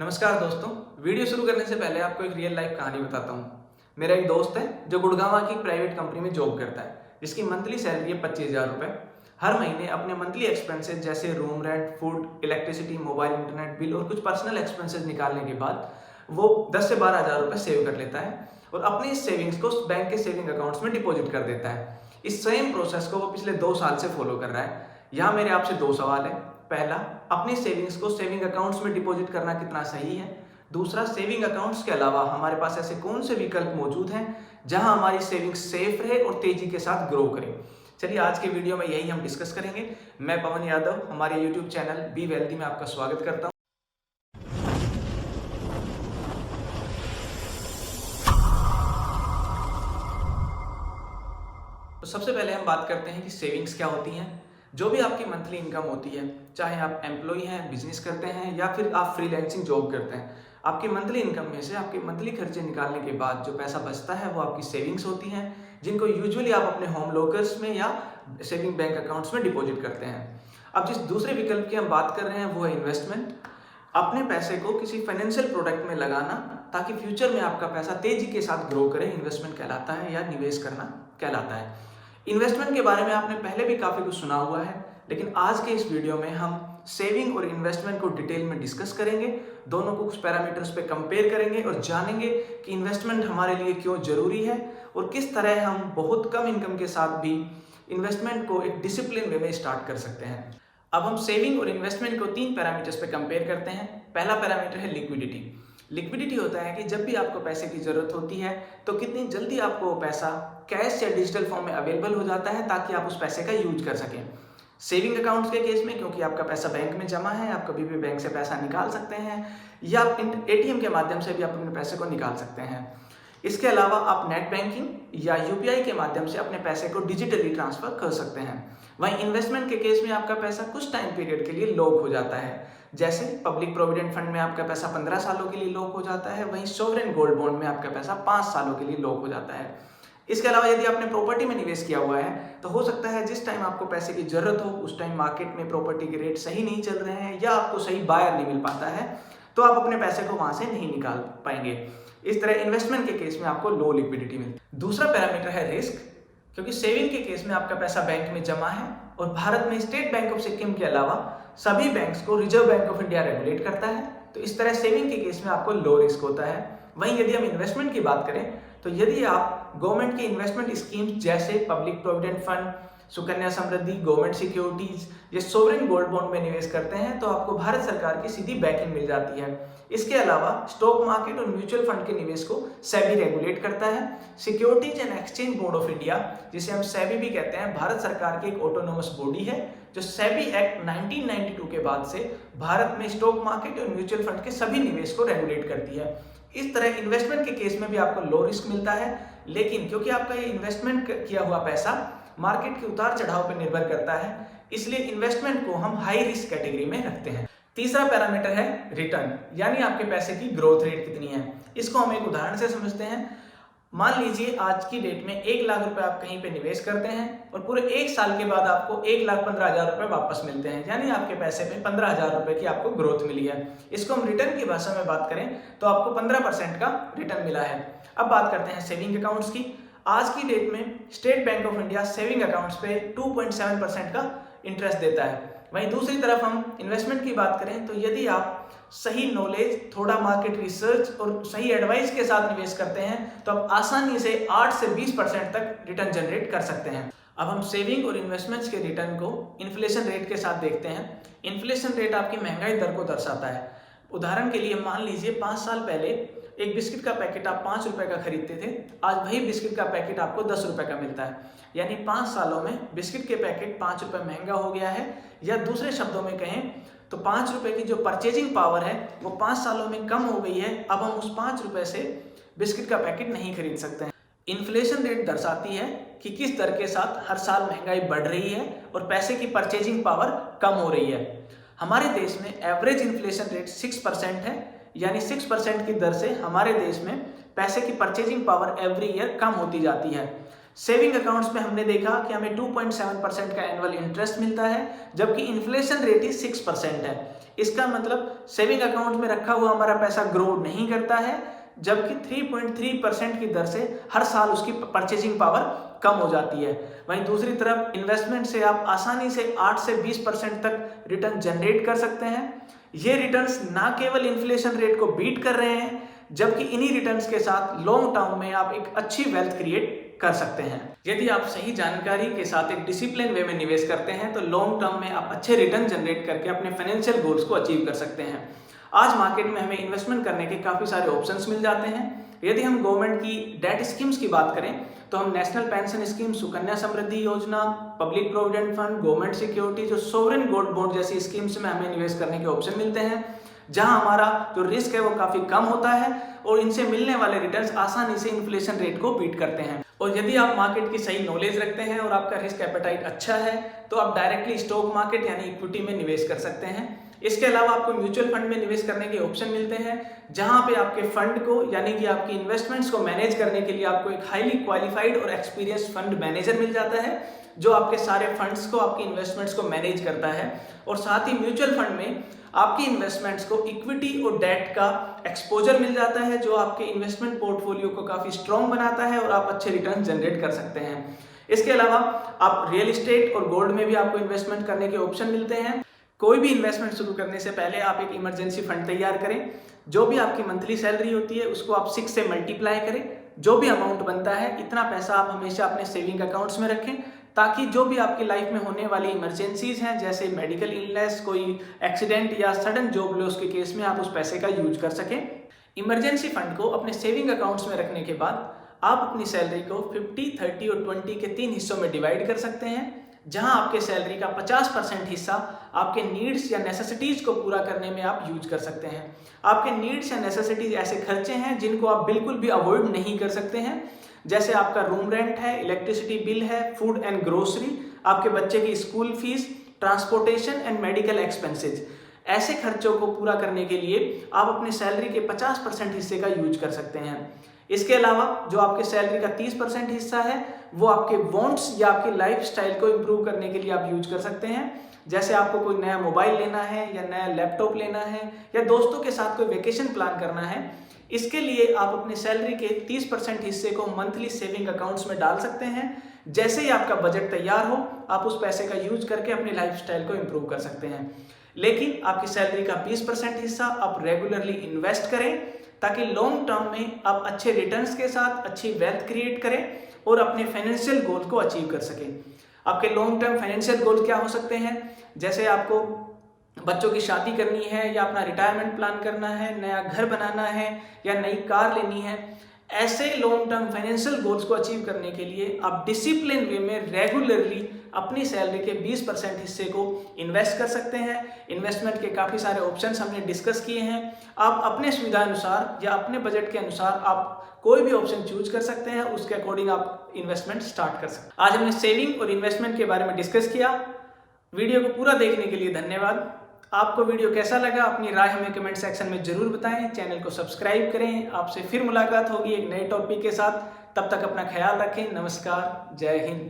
नमस्कार दोस्तों, वीडियो शुरू करने से पहले आपको एक रियल लाइफ कहानी बताता हूँ। मेरा एक दोस्त है जो गुड़गांव की प्राइवेट कंपनी में जॉब करता है, जिसकी मंथली सैलरी है 25,000 रुपये। हर महीने अपने मंथली एक्सपेंसेस जैसे room rent, food, electricity, mobile, internet bill और कुछ पर्सनल एक्सपेंसेस निकालने के बाद वो 10 से 12,000 रुपये सेव कर लेता है और अपनी इस सेविंग्स को बैंक के सेविंग अकाउंट्स में डिपॉजिट कर देता है। इस सेम प्रोसेस को वो पिछले 2 साल से फॉलो कर रहा है। यहाँ मेरे आपसे 2 सवाल है। पहला, अपनी सेविंग्स को सेविंग अकाउंट्स में डिपॉजिट करना कितना सही है? दूसरा, सेविंग अकाउंट्स के अलावा हमारे पास ऐसे कौन से विकल्प मौजूद हैं जहां हमारी सेविंग्स सेफ रहे और तेजी के साथ ग्रो करे? चलिए आज के वीडियो में यही हम डिस्कस करेंगे। मैं पवन यादव, हमारे यूट्यूब चैनल बी वेल्दी में आपका स्वागत करता हूं। तो सबसे पहले हम बात करते हैं कि सेविंग्स क्या होती हैं। जो भी आपकी मंथली इनकम होती है, चाहे आप एम्प्लॉय हैं, बिजनेस करते हैं या फिर आप फ्रीलांसिंग जॉब करते हैं, आपकी मंथली इनकम में से आपके मंथली खर्चे निकालने के बाद जो पैसा बचता है वो आपकी सेविंग्स होती हैं, जिनको यूजुअली आप अपने होम लॉकर्स में या सेविंग बैंक अकाउंट्स में डिपॉजिट करते हैं। अब जिस दूसरे विकल्प की हम बात कर रहे हैं वो है इन्वेस्टमेंट। अपने पैसे को किसी फाइनेंशियल प्रोडक्ट में लगाना ताकि फ्यूचर में आपका पैसा तेजी के साथ ग्रो करे, इन्वेस्टमेंट कहलाता है या निवेश करना कहलाता है। इन्वेस्टमेंट के बारे में आपने पहले भी काफ़ी कुछ सुना हुआ है, लेकिन आज के इस वीडियो में हम सेविंग और इन्वेस्टमेंट को डिटेल में डिस्कस करेंगे। दोनों को कुछ पैरामीटर्स पे कंपेयर करेंगे और जानेंगे कि इन्वेस्टमेंट हमारे लिए क्यों जरूरी है और किस तरह हम बहुत कम इनकम के साथ भी इन्वेस्टमेंट को एक डिसिप्लिन वे में स्टार्ट कर सकते हैं। अब हम सेविंग और इन्वेस्टमेंट को 3 पैरामीटर्स पे कंपेयर करते हैं। पहला पैरामीटर है लिक्विडिटी। लिक्विडिटी होता है कि जब भी आपको पैसे की जरूरत होती है तो कितनी जल्दी आपको वो पैसा कैश या डिजिटल फॉर्म में अवेलेबल हो जाता है ताकि आप उस पैसे का यूज कर सकें। सेविंग अकाउंट्स के केस में क्योंकि आपका पैसा बैंक में जमा है, आप कभी भी बैंक से पैसा निकाल सकते हैं या आप एटीएम के माध्यम से भी आप अपने पैसे को निकाल सकते हैं। इसके अलावा आप नेट बैंकिंग या यूपीआई के माध्यम से अपने पैसे को डिजिटली ट्रांसफर कर सकते हैं। वहीं इन्वेस्टमेंट के केस में आपका पैसा कुछ टाइम पीरियड के लिए लॉक हो जाता है। जैसे पब्लिक प्रोविडेंट फंड में आपका पैसा 15 सालों के लिए लॉक हो जाता है, वहीं सोवरेन गोल्ड बॉन्ड में आपका पैसा 5 सालों के लिए लॉक हो जाता है। इसके अलावा यदि आपने प्रॉपर्टी में निवेश किया हुआ है तो हो सकता है जिस टाइम आपको पैसे की जरूरत हो उस टाइम मार्केट में प्रॉपर्टी के रेट सही नहीं चल रहे हैं या आपको सही बायर नहीं मिल पाता है, तो आप अपने पैसे को वहां से नहीं निकाल पाएंगे। इस तरह इन्वेस्टमेंट के केस में आपको लो लिक्विडिटी मिलती है। दूसरा पैरामीटर है रिस्क। क्योंकि सेविंग के केस में आपका पैसा बैंक में जमा है और भारत में स्टेट बैंक ऑफ सिक्किम के अलावा सभी बैंक्स को reserve bank of India regulate करता है, तो इस तरह सेविंग के केस में आपको लो रिस्क होता है। वहीं यदि हम इन्वेस्टमेंट की बात करें तो यदि आप गवर्नमेंट की इन्वेस्टमेंट स्कीम्स जैसे public provident fund, Sukanya Samriddhi, government securities या सोवरेन गोल्ड बॉन्ड में निवेश करते हैं तो आपको भारत सरकार की सीधी बैकिंग मिल जाती है। इसके अलावा स्टॉक मार्केट और म्यूचुअल फंड के निवेश को सेबी रेगुलेट करता है। Securities and exchange board of India, जिसे हम सेबी भी कहते हैं, भारत सरकार की एक ऑटोनोमस बॉडी है जो सेबी एक्ट 1992 के बाद से भारत में स्टॉक मार्केट और म्यूचुअल फंड के सभी निवेश को रेगुलेट करती है। इस तरह इन्वेस्टमेंट के केस में भी आपको लो रिस्क मिलता है, लेकिन क्योंकि आपका ये इन्वेस्टमेंट किया हुआ पैसा मार्केट के उतार चढ़ाव पर निर्भर करता है, इसलिए इन्वेस्टमेंट को हम हाई रिस्क कैटेगरी में रखते हैं। तीसरा पैरामीटर है रिटर्न, यानी आपके पैसे की ग्रोथ रेट कितनी है। इसको हम एक उदाहरण से समझते हैं। मान लीजिए आज की डेट में 1 लाख रुपए आप कहीं पे निवेश करते हैं और पूरे 1 साल के बाद आपको 1,15,000 रुपए वापस मिलते हैं, यानी आपके पैसे पे 15,000 रुपए की आपको ग्रोथ मिली है। इसको हम रिटर्न की भाषा में बात करें तो आपको 15% का रिटर्न मिला है। अब बात करते हैं सेविंग अकाउंट्स की। आज की डेट में state bank of India saving accounts पे 2.7% का इंटरेस्ट देता है। वहीं दूसरी तरफ हम इन्वेस्टमेंट की बात करें तो यदि आप सही नॉलेज, थोड़ा मार्केट रिसर्च और सही एडवाइस के साथ निवेश करते हैं तो आप आसानी से 8 से 20% तक रिटर्न जनरेट कर सकते हैं। अब हम सेविंग और इन्वेस्टमेंट्स के रिटर्न को इन्फ्लेशन रेट के साथ देखते हैं। इन्फ्लेशन रेट आपकी महंगाई दर को दर्शाता है। उदाहरण के लिए मान लीजिए 5 साल पहले एक बिस्किट का पैकेट आप 5 रुपए का खरीदते थे, आज वही बिस्किट का पैकेट आपको 10 रुपए का मिलता है, यानी 5 सालों में बिस्किट के पैकेट 5 रुपए महंगा हो गया है। या दूसरे शब्दों में कहें तो 5 रुपए की जो परचेजिंग पावर है वो 5 सालों में कम हो गई है। अब हम उस 5 रुपए से बिस्किट का पैकेट नहीं खरीद सकते हैं। इन्फ्लेशन रेट दर्शाती है कि किस दर के साथ हर साल महंगाई बढ़ रही है और पैसे की परचेजिंग पावर कम हो रही है। हमारे देश में एवरेज इन्फ्लेशन रेट 6% है, यानी 6% की दर से हमारे देश में पैसे की परचेजिंग पावर एवरी ईयर कम होती जाती है। सेविंग अकाउंट्स में हमने देखा कि हमें 2.7% का एनुअल इंटरेस्ट मिलता है, जबकि इन्फ्लेशन रेट ही 6% है। इसका मतलब सेविंग अकाउंट में रखा हुआ हमारा पैसा ग्रो नहीं करता है, जबकि 3.3% की दर से हर साल उसकी परचेजिंग पावर कम हो जाती है। वहीं दूसरी तरफ इन्वेस्टमेंट से आप आसानी से 8 से 20% तक रिटर्न जनरेट कर सकते हैं। ये रिटर्न्स ना केवल इन्फ्लेशन रेट को बीट कर रहे हैं, जबकि इन्हीं रिटर्न्स के साथ लॉन्ग टर्म में आप एक अच्छी वेल्थ क्रिएट कर सकते हैं। यदि आप सही जानकारी के साथ एक डिसिप्लिन वे में निवेश करते हैं तो लॉन्ग टर्म में आप अच्छे रिटर्न जनरेट करके अपने फाइनेंशियल गोल्स को अचीव कर सकते हैं। आज मार्केट में हमें इन्वेस्टमेंट करने के काफ़ी सारे ऑप्शंस मिल जाते हैं। यदि हम गवर्नमेंट की डेट स्कीम्स की बात करें तो हम national pension scheme, Sukanya Samriddhi योजना, public provident fund, government security, जो सोवरेन गोल्ड बॉन्ड जैसी स्कीम्स में हमें निवेश करने के ऑप्शन मिलते हैं, जहां हमारा जो रिस्क है वो काफ़ी कम होता है और इनसे मिलने वाले रिटर्न्स आसानी से इन्फ्लेशन रेट को बीट करते हैं। और यदि आप मार्केट की सही नॉलेज रखते हैं और आपका रिस्क एपेटाइट अच्छा है तो आप डायरेक्टली स्टॉक मार्केट यानी इक्विटी में निवेश कर सकते हैं। इसके अलावा आपको म्यूचुअल फंड में निवेश करने के ऑप्शन मिलते हैं, जहां पे आपके फंड को यानी कि आपकी इन्वेस्टमेंट्स को मैनेज करने के लिए आपको एक हाईली क्वालिफाइड और एक्सपीरियंस्ड फंड मैनेजर मिल जाता है, जो आपके सारे फंड्स को, आपकी इन्वेस्टमेंट्स को मैनेज करता है। और साथ ही म्यूचुअल फंड में आपकी इन्वेस्टमेंट्स को इक्विटी और डेट का एक्सपोजर मिल जाता है, जो आपके इन्वेस्टमेंट पोर्टफोलियो को काफ़ी स्ट्रॉन्ग बनाता है और आप अच्छे रिटर्न जनरेट कर सकते हैं। इसके अलावा आप रियल एस्टेट और गोल्ड में भी आपको इन्वेस्टमेंट करने के ऑप्शन मिलते हैं। कोई भी इन्वेस्टमेंट शुरू करने से पहले आप एक इमरजेंसी फंड तैयार करें। जो भी आपकी मंथली सैलरी होती है उसको आप 6 से मल्टीप्लाई करें। जो भी अमाउंट बनता है इतना पैसा आप हमेशा अपने सेविंग अकाउंट्स में रखें, ताकि जो भी आपकी लाइफ में होने वाली इमरजेंसीज हैं, जैसे मेडिकल इलनेस, कोई एक्सीडेंट या सडन जॉब लॉस के केस में आप उस पैसे का यूज कर सकें। इमरजेंसी फंड को अपने सेविंग अकाउंट्स में रखने के बाद आप अपनी सैलरी को 50, 30 और 20 के 3 हिस्सों में डिवाइड कर सकते हैं, जहां आपके सैलरी का 50% हिस्सा आपके नीड्स या नेसेसिटीज को पूरा करने में आप यूज कर सकते हैं। आपके नीड्स या नेसेसिटीज ऐसे खर्चे हैं जिनको आप बिल्कुल भी अवॉइड नहीं कर सकते हैं, जैसे आपका रूम रेंट है, इलेक्ट्रिसिटी बिल है, फूड एंड ग्रोसरी, आपके बच्चे की school fees, transportation and medical expenses. ऐसे खर्चों को पूरा करने के लिए आप अपने सैलरी के 50% हिस्से का यूज कर सकते हैं। इसके अलावा जो आपके सैलरी का 30% हिस्सा है वो आपके वांट्स या आपके लाइफस्टाइल को इम्प्रूव करने के लिए आप यूज कर सकते हैं। जैसे आपको कोई नया मोबाइल लेना है या नया लैपटॉप लेना है या दोस्तों के साथ कोई वेकेशन प्लान करना है, इसके लिए आप अपने सैलरी के 30% हिस्से को मंथली सेविंग अकाउंट्स में डाल सकते हैं। जैसे ही आपका बजट तैयार हो आप उस पैसे का यूज करके अपनी लाइफस्टाइल को इम्प्रूव कर सकते हैं। लेकिन आपकी सैलरी का 20% हिस्सा आप रेगुलरली इन्वेस्ट करें, ताकि लॉन्ग टर्म में आप अच्छे रिटर्न्स के साथ अच्छी वेल्थ क्रिएट करें और अपने फाइनेंशियल गोल को अचीव कर सकें। आपके लॉन्ग टर्म फाइनेंशियल गोल क्या हो सकते हैं? जैसे आपको बच्चों की शादी करनी है या अपना रिटायरमेंट प्लान करना है, नया घर बनाना है या नई कार लेनी है। ऐसे लॉन्ग टर्म फाइनेंशियल गोल्स को अचीव करने के लिए आप डिसिप्लिन वे में रेगुलरली अपनी सैलरी के 20% हिस्से को इन्वेस्ट कर सकते हैं। इन्वेस्टमेंट के काफ़ी सारे ऑप्शंस हमने डिस्कस किए हैं। आप अपने सुविधा अनुसार या अपने बजट के अनुसार आप कोई भी ऑप्शन चूज कर सकते हैं, उसके अकॉर्डिंग आप इन्वेस्टमेंट स्टार्ट कर सकते हैं। आज हमने सेविंग और इन्वेस्टमेंट के बारे में डिस्कस किया। वीडियो को पूरा देखने के लिए धन्यवाद। आपको वीडियो कैसा लगा अपनी राय हमें कमेंट सेक्शन में जरूर बताएं। चैनल को सब्सक्राइब करें। आपसे फिर मुलाकात होगी एक नए टॉपिक के साथ। तब तक अपना ख्याल रखें। नमस्कार, जय हिंद।